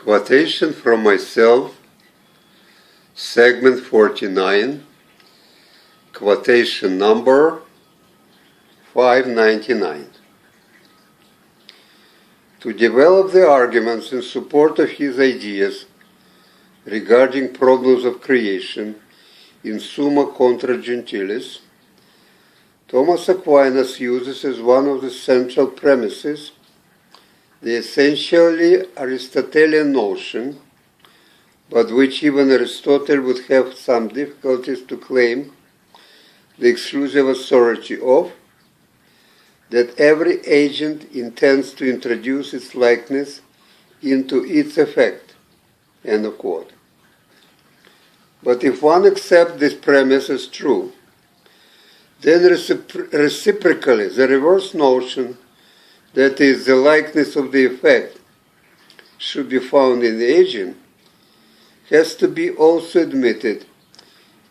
Quotation from myself, segment 49, quotation number 599. To develop the arguments in support of his ideas regarding problems of creation in Summa contra Gentiles, Thomas Aquinas uses as one of the central premises the essentially Aristotelian notion, but which even Aristotle would have some difficulties to claim the exclusive authority of, that every agent intends to introduce its likeness into its effect. End of quote. But if one accepts this premise as true, then reciprocally the reverse notion, that is, the likeness of the effect should be found in the agent, has to be also admitted,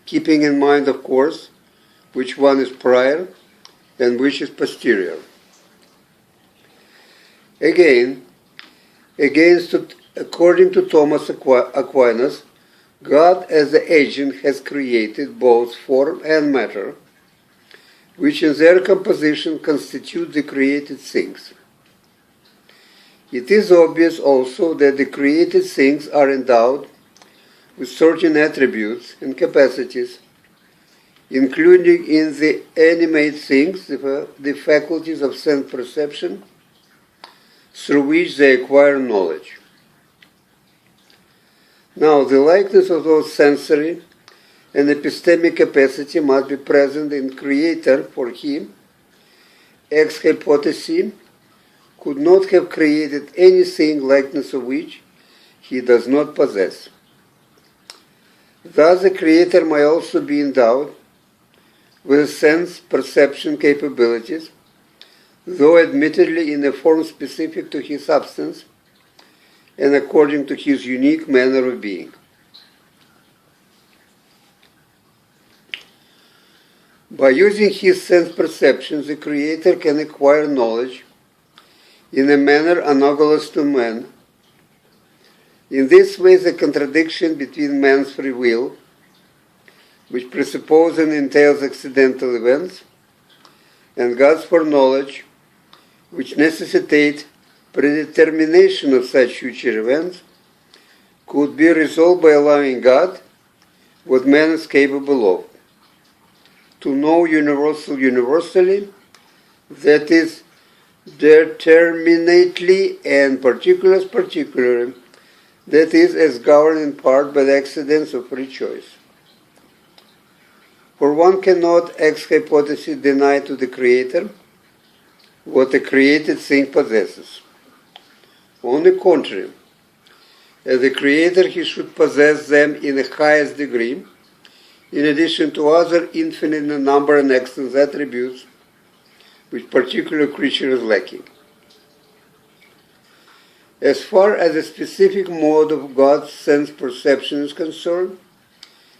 keeping in mind, of course, which one is prior and which is posterior. Again, according to Thomas Aquinas, God as the agent has created both form and matter, which in their composition constitute the created things. It is obvious also that the created things are endowed with certain attributes and capacities, including in the animate things the faculties of sense perception, through which they acquire knowledge. Now, the likeness of those sensory and epistemic capacity must be present in Creator, for him, ex hypothesis, could not have created anything likeness of which he does not possess. Thus the Creator may also be endowed with sense perception capabilities, though admittedly in a form specific to his substance and according to his unique manner of being. By using his sense perceptions, the Creator can acquire knowledge in a manner analogous to man. In this way, the contradiction between man's free will, which presupposes and entails accidental events, and God's foreknowledge, which necessitate predetermination of such future events, could be resolved by allowing God what man is capable of: to know universally, that is, determinately, and particularly, that is, as governed in part by the accidents of free choice. For one cannot ex hypothesis deny to the Creator what a created thing possesses. On the contrary, as the Creator he should possess them in the highest degree, in addition to other infinite number and extent attributes which particular creature is lacking. As far as the specific mode of God's sense perception is concerned,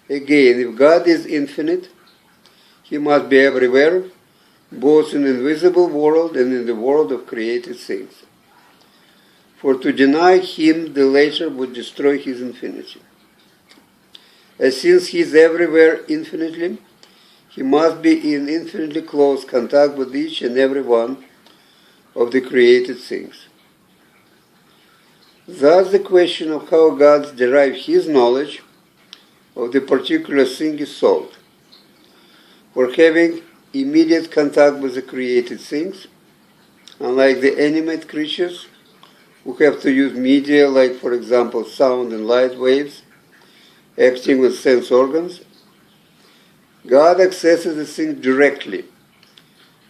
again, if God is infinite, he must be everywhere, both in the invisible world and in the world of created things. For to deny him the latter would destroy his infinity. As since he is everywhere infinitely, he must be in infinitely close contact with each and every one of the created things. Thus the question of how God derives his knowledge of the particular thing is solved. For having immediate contact with the created things, unlike the animate creatures who have to use media like, for example, sound and light waves, acting with sense organs, God accesses the things directly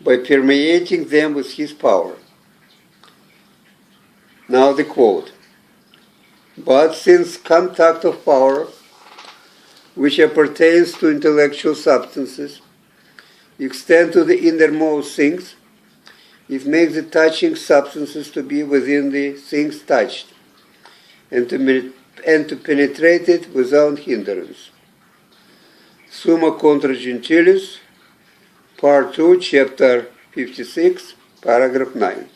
by permeating them with his power. Now the quote: "But since contact of power, which appertains to intellectual substances, extend to the innermost things, it makes the touching substances to be within the things touched, and to penetrate it without hindrance." Summa contra Gentiles, Part 2, Chapter 56, Paragraph 9.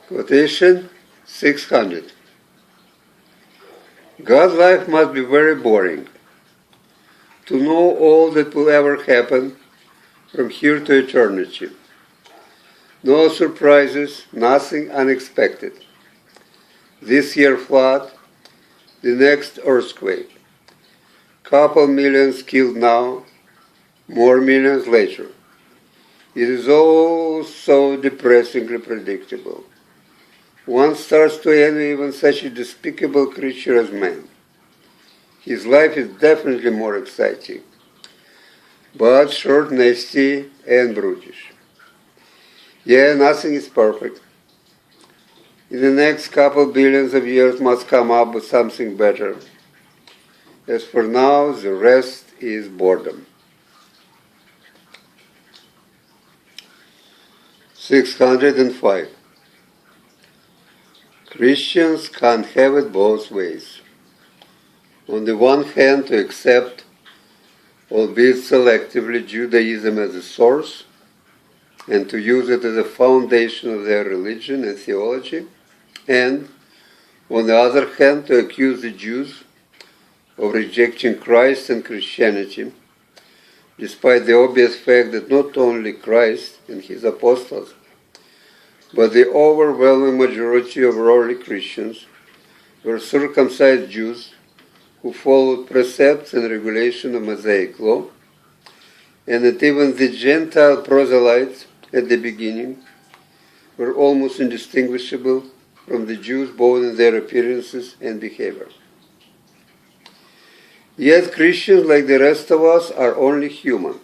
Quotation 600. God's life must be very boring. To know all that will ever happen from here to eternity. No surprises, nothing unexpected. This year flood, the next earthquake. Couple millions killed now, more millions later. It is all so depressingly predictable. One starts to envy even such a despicable creature as man. His life is definitely more exciting, but short, nasty, and brutish. Yeah, nothing is perfect. In the next couple billions of years must come up with something better. As for now, the rest is boredom. 605. Christians can't have it both ways. On the one hand, to accept, albeit selectively, Judaism as a source, and to use it as a foundation of their religion and theology, and, on the other hand, to accuse the Jews of rejecting Christ and Christianity, despite the obvious fact that not only Christ and his apostles, but the overwhelming majority of early Christians were circumcised Jews who followed precepts and regulations of Mosaic law, and that even the Gentile proselytes at the beginning were almost indistinguishable from the Jews both in their appearances and behavior. Yet Christians, like the rest of us, are only human,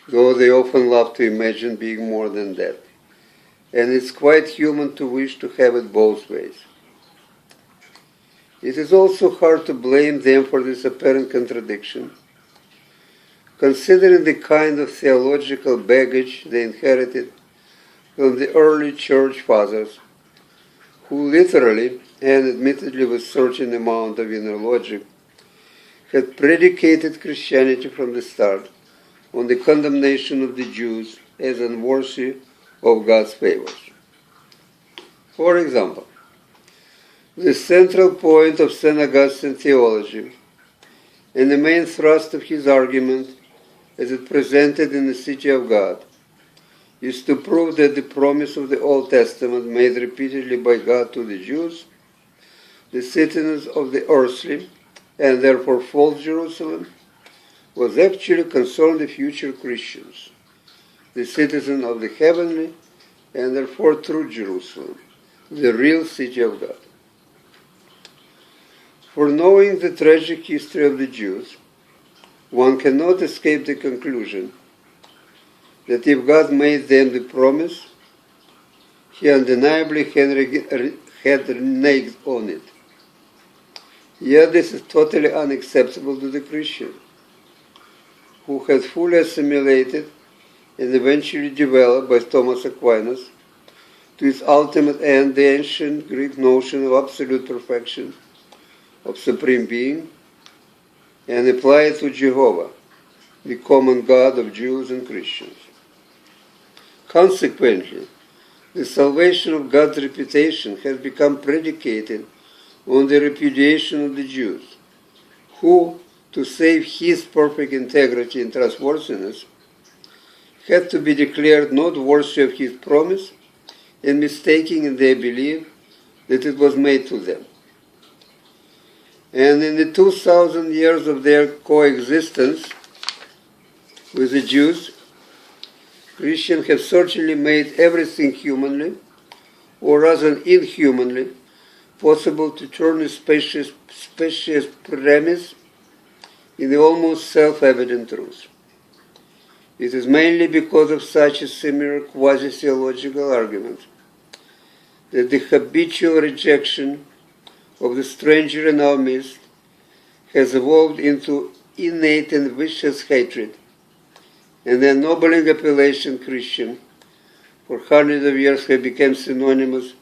though they often love to imagine being more than that. And it's quite human to wish to have it both ways. It is also hard to blame them for this apparent contradiction, considering the kind of theological baggage they inherited from the early church fathers, who literally, and admittedly with certain amount of inner logic, had predicated Christianity from the start on the condemnation of the Jews as unworthy of God's favors. For example, the central point of St. Augustine's theology and the main thrust of his argument as it presented in the City of God is to prove that the promise of the Old Testament made repeatedly by God to the Jews, the citizens of the earthly and therefore false Jerusalem, was actually concerned the future Christians, the citizens of the heavenly and therefore true Jerusalem, the real City of God. For knowing the tragic history of the Jews, one cannot escape the conclusion that if God made them the promise, he undeniably had reneged on it. Yet this is totally unacceptable to the Christian, who had fully assimilated and eventually developed by Thomas Aquinas to its ultimate end the ancient Greek notion of absolute perfection, of supreme being, and apply it to Jehovah, the common God of Jews and Christians. Consequently, the salvation of God's reputation has become predicated on the repudiation of the Jews, who, to save his perfect integrity and trustworthiness, had to be declared not worthy of his promise and mistaken in their belief that it was made to them. And in the 2,000 years of their coexistence with the Jews, Christians have certainly made everything humanly, or rather inhumanly, possible to turn a specious premise into almost self-evident truth. It is mainly because of such a similar quasi-theological argument that the habitual rejection of the stranger in our midst has evolved into innate and vicious hatred, and the ennobling appellation Christian for hundreds of years have become synonymous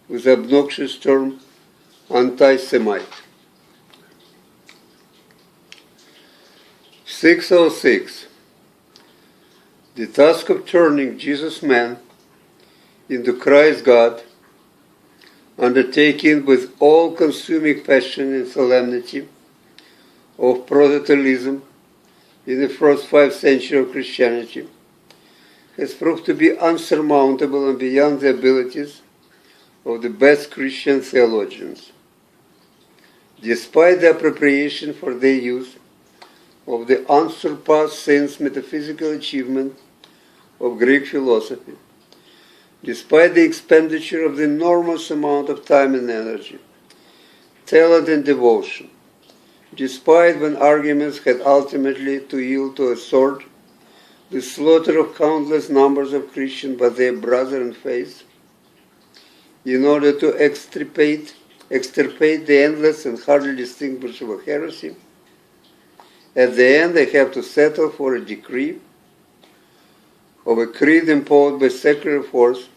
with the obnoxious term anti-Semite. 606. The task of turning Jesus man into Christ God undertaken with all-consuming passion and solemnity of proselytism in the first 5 centuries of Christianity, has proved to be unsurmountable and beyond the abilities of the best Christian theologians. Despite the appropriation for their use of the unsurpassed since metaphysical achievement of Greek philosophy, despite the expenditure of the enormous amount of time and energy, talent and devotion, despite when arguments had ultimately to yield to a sword, the slaughter of countless numbers of Christians by their brethren in faith, in order to extirpate the endless and hardly distinguishable heresy, at the end they have to settle for a decree of a creed imposed by secular force,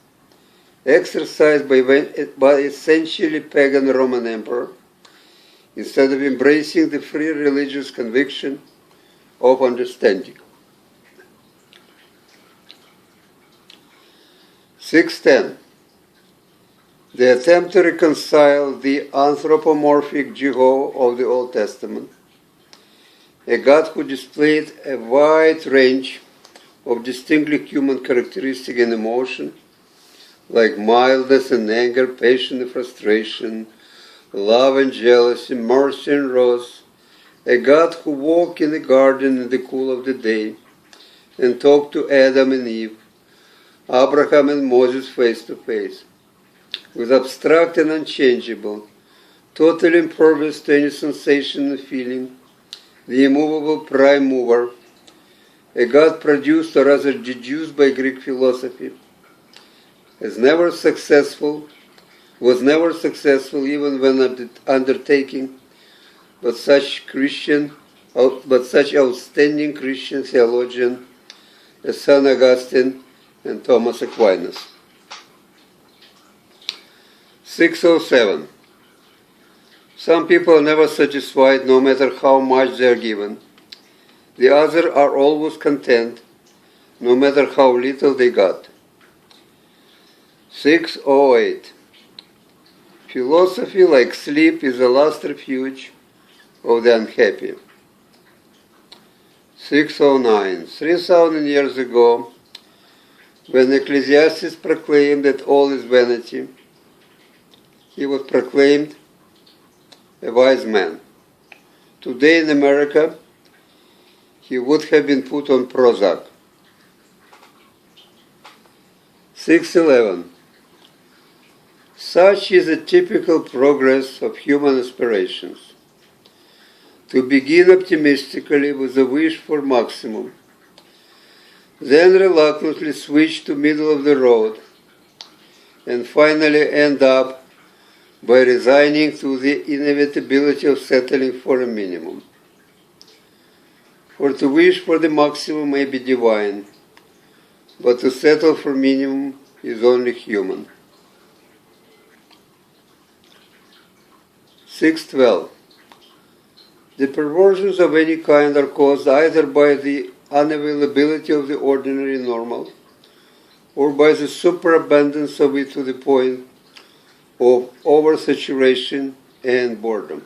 exercised by essentially pagan Roman emperor, instead of embracing the free religious conviction of understanding. 6.10. The attempt to reconcile the anthropomorphic Jehovah of the Old Testament, a God who displayed a wide range of distinctly human characteristics and emotion, like mildness and anger, patience and frustration, love and jealousy, mercy and wrath, a God who walked in the garden in the cool of the day and talked to Adam and Eve, Abraham and Moses face to face, with abstract and unchangeable, totally impervious to any sensation and feeling, the immovable prime mover, a God produced or rather deduced by Greek philosophy, was never successful even when undertaking but such outstanding Christian theologian as St. Augustine and Thomas Aquinas. 607. Some people are never satisfied no matter how much they are given. The others are always content no matter how little they got. 608. Philosophy, like sleep, is the last refuge of the unhappy. 609. 3,000 years ago, when Ecclesiastes proclaimed that all is vanity, he was proclaimed a wise man. Today in America, he would have been put on Prozac. 611. Such is the typical progress of human aspirations. To begin optimistically with a wish for maximum, then reluctantly switch to middle of the road, and finally end up by resigning to the inevitability of settling for a minimum. For to wish for the maximum may be divine, but to settle for minimum is only human. 612. The perversions of any kind are caused either by the unavailability of the ordinary normal, or by the superabundance of it to the point of oversaturation and boredom.